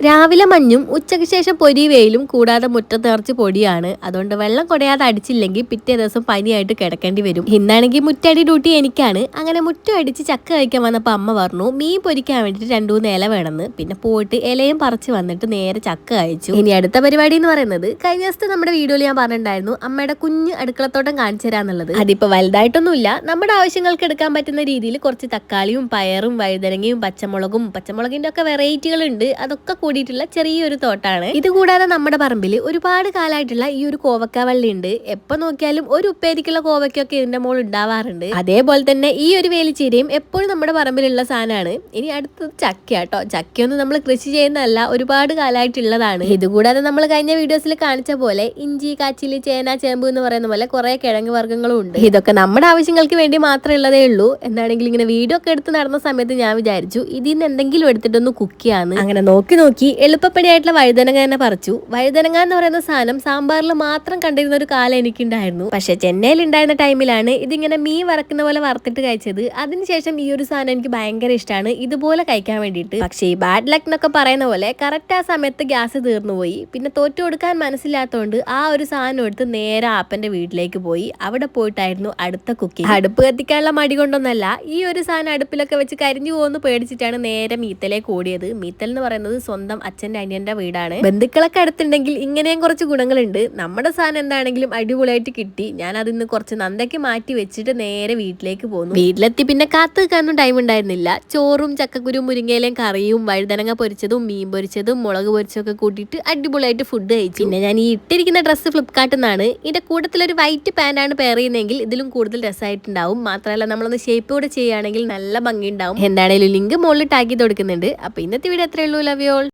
രാവിലെ മഞ്ഞും ഉച്ചയ്ക്ക് ശേഷം പൊരി വെയിലും കൂടാതെ മുറ്റത്ത് നിറച്ച് പൊടിയാണ്. അതുകൊണ്ട് വെള്ളം കുടയാതെ അടിച്ചില്ലെങ്കിൽ പിറ്റേ ദിവസം പനിയായിട്ട് കിടക്കേണ്ടി വരും. ഇന്നാണെങ്കിൽ മുറ്റടി ഡ്യൂട്ടി എനിക്കാണ്. അങ്ങനെ മുറ്റം അടിച്ച് ചക്ക കഴിക്കാൻ വന്നപ്പോൾ അമ്മ പറഞ്ഞു മീൻ പൊരിക്കാൻ വേണ്ടിയിട്ട് 2-3 ഇല വേണമെന്ന്. പിന്നെ പോയിട്ട് ഇലയും പറിച്ച് വന്നിട്ട് നേരെ ചക്ക കഴിച്ചു. ഇനി അടുത്ത പരിപാടി എന്ന് പറയുന്നത് കഴിഞ്ഞ ദിവസത്തെ നമ്മുടെ വീഡിയോയിൽ ഞാൻ പറഞ്ഞിട്ടുണ്ടായിരുന്നു അമ്മയുടെ കുഞ്ഞ് അടുക്കളത്തോട്ടം കാണിച്ചു തരാന്നുള്ളത്. അതിപ്പോ വലുതായിട്ടൊന്നുമില്ല, നമ്മുടെ ആവശ്യങ്ങൾക്ക് എടുക്കാൻ പറ്റുന്ന രീതിയിൽ കുറച്ച് തക്കാളിയും പയറും വഴുതനങ്ങയും പച്ചമുളകിന്റെ ഒക്കെ വെറൈറ്റികൾ ഉണ്ട്. അതൊക്കെ കൂടിയിട്ടുള്ള ചെറിയൊരു തോട്ടാണ്. ഇത് കൂടാതെ നമ്മുടെ പറമ്പിൽ ഒരുപാട് കാലമായിട്ടുള്ള ഈ ഒരു കോവക്ക വള്ളി ഉണ്ട്. എപ്പോ നോക്കിയാലും ഒരു ഉപ്പേരിക്കുള്ള കോവക്കൊക്കെ ഇതിന്റെ മോൾ ഉണ്ടാവാറുണ്ട്. അതേപോലെ തന്നെ ഈ ഒരു വേലിച്ചീരയും എപ്പോഴും നമ്മുടെ പറമ്പിലുള്ള സാധനമാണ്. ഇനി അടുത്തത് ചക്കയാട്ടോ. ചക്കയൊന്നും നമ്മൾ കൃഷി ചെയ്യുന്നതല്ല, ഒരുപാട് കാലമായിട്ടുള്ളതാണ്. ഇതുകൂടാതെ നമ്മൾ കഴിഞ്ഞ വീഡിയോസിൽ കാണിച്ച പോലെ ഇഞ്ചി, കാച്ചിലി, ചേന, ചേമ്പ് എന്ന് പറയുന്ന പോലെ കുറെ കിഴങ്ങ് വർഗ്ഗങ്ങളും ഉണ്ട്. ഇതൊക്കെ നമ്മുടെ ആവശ്യങ്ങൾക്ക് വേണ്ടി മാത്രമേ ഉള്ളതേ ഉള്ളൂ. എന്താണെങ്കിൽ ഇങ്ങനെ വീഡിയോ ഒക്കെ എടുത്ത് നടന്ന സമയത്ത് ഞാൻ വിചാരിച്ചു ഇതിൽ നിന്ന് എന്തെങ്കിലും എടുത്തിട്ടൊന്ന് കുക്ക് ചെയ്യാന്ന്. അങ്ങനെ നോക്കി എളുപ്പപ്പടിയായിട്ടുള്ള വഴുതനങ്ങ തന്നെ പറിച്ചു. വഴുതനങ്ങ എന്ന് പറയുന്ന സാധനം സാമ്പാറിൽ മാത്രം കണ്ടിരുന്ന ഒരു കാലം എനിക്കുണ്ടായിരുന്നു. പക്ഷെ ചെന്നൈയിൽ ഉണ്ടായിരുന്ന ടൈമിലാണ് ഇതിങ്ങനെ മീൻ വറക്കുന്ന പോലെ വറുത്തിട്ട് കഴിച്ചത്. അതിനുശേഷം ഈ ഒരു സാധനം എനിക്ക് ഭയങ്കര ഇഷ്ടമാണ് ഇതുപോലെ കഴിക്കാൻ വേണ്ടിയിട്ട്. പക്ഷേ ഈ ബാഡ് ലക്ക് എന്നൊക്കെ പറയുന്ന പോലെ കറക്റ്റ് ആ സമയത്ത് ഗ്യാസ് തീർന്നു പോയി. പിന്നെ തോറ്റു കൊടുക്കാൻ മനസ്സിലാത്തതുകൊണ്ട് ആ ഒരു സാധനം എടുത്ത് നേരെ ആപ്പന്റെ വീട്ടിലേക്ക് പോയി. അവിടെ പോയിട്ടായിരുന്നു അടുത്ത കുക്കിംഗ്. അടുപ്പ് കത്തിക്കാനുള്ള മടി കൊണ്ടൊന്നല്ല, ഈ ഒരു സാധനം അടുപ്പിലൊക്കെ വെച്ച് കരിഞ്ഞു പോകുന്നു പേടിച്ചിട്ടാണ് നേരെ മീത്തലേക്ക് ഓടിയത്. മീത്തൽ എന്ന് പറയുന്നത് സ്വന്തം അച്ഛന്റെ അനിയന്റെ വീടാണ്. ബന്ധുക്കളൊക്കെ അടുത്തുണ്ടെങ്കിൽ ഇങ്ങനെയും കുറച്ച് ഗുണങ്ങളുണ്ട്. നമ്മുടെ സാധനം എന്താണെങ്കിലും അടിപൊളിയായിട്ട് കിട്ടി. ഞാൻ അതിന്ന് കുറച്ച് നന്ദയ്ക്ക് മാറ്റി വെച്ചിട്ട് നേരെ വീട്ടിലേക്ക് പോന്നു. വീട്ടിലെത്തി പിന്നെ കാത്തു നിൽക്കാനൊന്നും ടൈം ഉണ്ടായിരുന്നില്ല. ചോറും ചക്കക്കുരു മുരിങ്ങയിലേയും കറിയും വഴുതനങ്ങ പൊരിച്ചതും മീൻ പൊരിച്ചതും മുളക് പൊരിച്ചതും ഒക്കെ കൂട്ടിയിട്ട് അടിപൊളിയായിട്ട് ഫുഡ് കഴിച്ചു. പിന്നെ ഞാൻ ഈ ഇട്ടിരിക്കുന്ന ഡ്രസ്സ് ഫ്ലിപ്കാർട്ടിൽ നിന്നാണ്. ഇതിന്റെ കൂട്ടത്തിലൊരു വൈറ്റ് പാന്റാണ് പെയർ ചെയ്യുന്നതെങ്കിൽ ഇതിലും കൂടുതൽ രസമായിട്ടുണ്ടാവും. മാത്രമല്ല നമ്മളൊന്ന് ഷേപ്പ് കൂടെ ചെയ്യുകയാണെങ്കിൽ നല്ല ഭംഗി ഉണ്ടാവും. എന്താണേലും ലിങ്ക് മുകളിൽ ടാഗ് ചെയ്ത് കൊടുക്കുന്നുണ്ട്. അപ്പൊ ഇന്നത്തെ വീഡിയോ എത്രയേ ഉള്ളൂ. Love you all.